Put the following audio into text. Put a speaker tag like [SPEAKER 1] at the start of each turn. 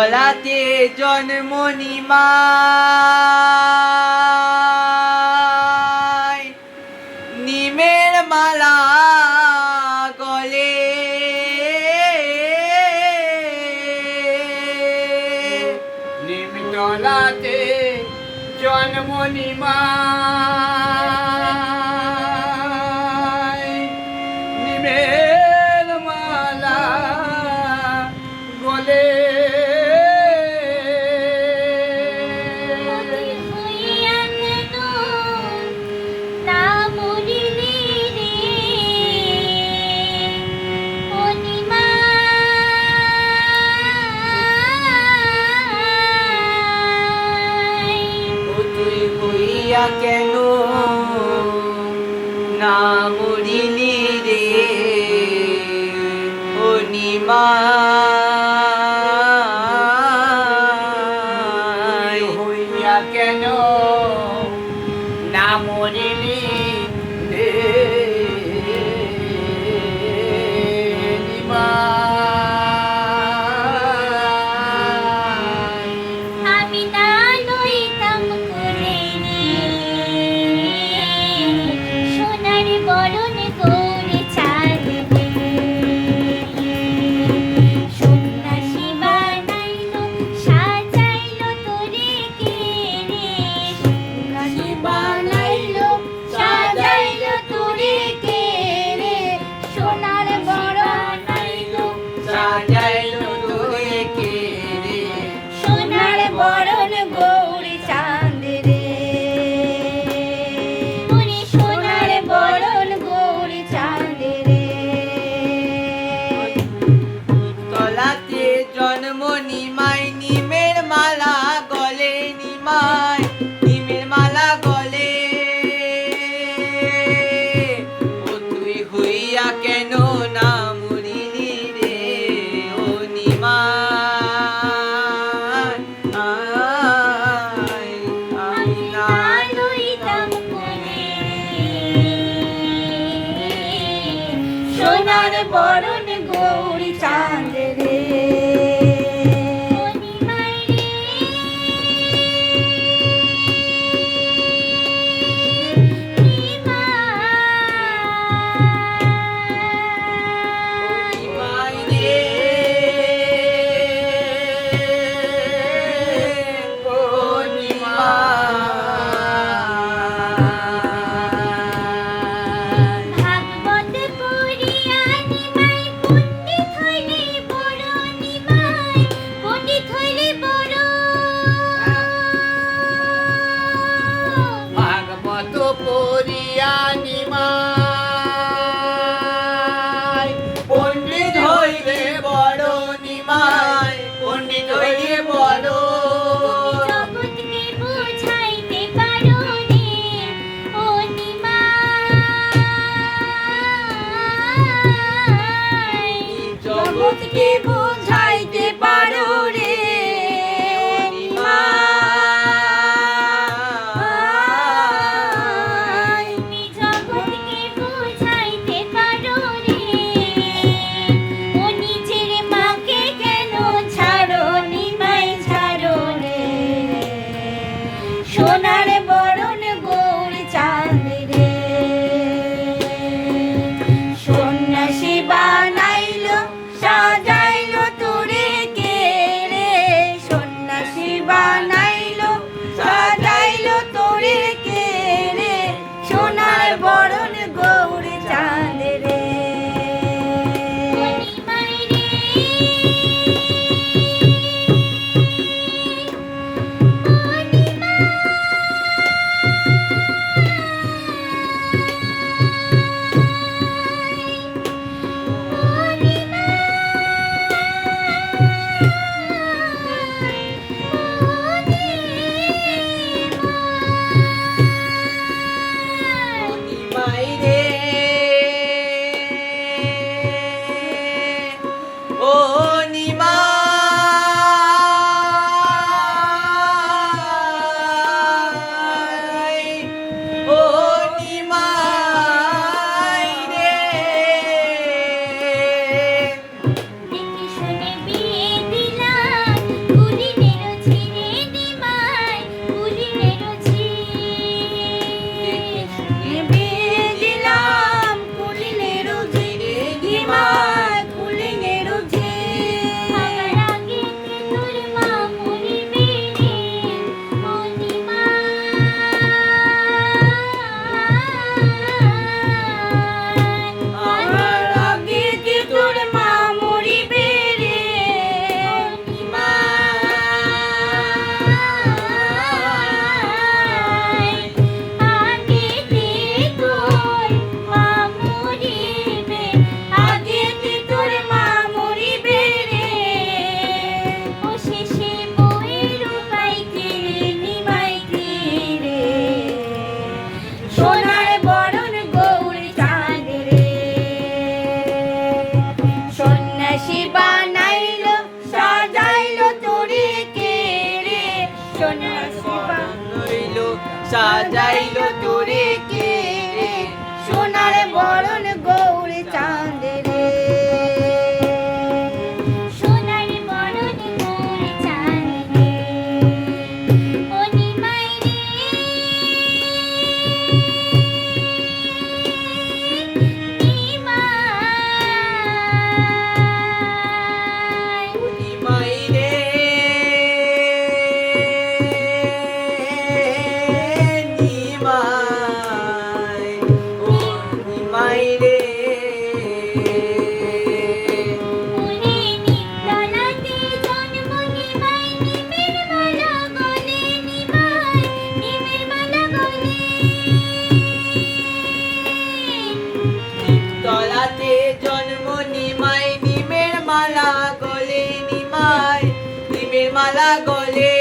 [SPEAKER 1] তলাতে জন্ম নিমায় নিমের মালা গলে
[SPEAKER 2] নিমতলাতে জন্ম নিমায় নিমের মালা গলে
[SPEAKER 1] কেন না মরিলি রে ও নিমাই
[SPEAKER 2] হইয়া কেন না মরিলি রে
[SPEAKER 1] জন্ম নিমাই নিমের মালা গলে নিমাই নিমের মালা গলে ও তুই হইয়া কেন না মরিলি রে ও নিমাই আমি না
[SPEAKER 3] সোনার বরণ গৌরী চাঁদ রে
[SPEAKER 1] পণ্ডিত হইলে বড় নিমাই পণ্ডিত হইলে বড়
[SPEAKER 3] জগৎকে বুঝাইতে পারো রে ও নিমাই জগৎকে বুঝাইতে পারো রে সোনার বরণ গৌরী চাঁদ রে সন্ন্যাসী বানাইলো সাজাইলো নিমাই কুলিংয়ের উঠে আমার আগে তোর মা মরিবে রে ও নিমাই আমার আগে তোর মা মরিবে রে ও নিমাই আগেতে তোর মা মরিবে আগেতে তোর মা মরিবে রে ও শেষে বউয়ের উপায় কি রে নিমাই কি রে সোনার বরণ গৌরী চাঁদ রে সন্ন্যাসী বানাইলো সাজাইলো তোরে কে রে সন্ন্যাসী
[SPEAKER 1] বানাইলো সাজাইলো তোরে কে রে
[SPEAKER 3] সোনার বরণ গৌরী চাঁদ রে সোনার বরণ গৌরী চাঁদ রে ও নিমাই রে নিমাই
[SPEAKER 1] নিমাই রে নিমাই ও নিমাই রে
[SPEAKER 3] ওরে নিমতলাতে জন্ম নিমাই নিমের মালা গলে নিমাই নিমের মালা গলে
[SPEAKER 1] তলাতে জন্ম নিমাই নিমের মালা গলে নিমাই নিমের মালা গলে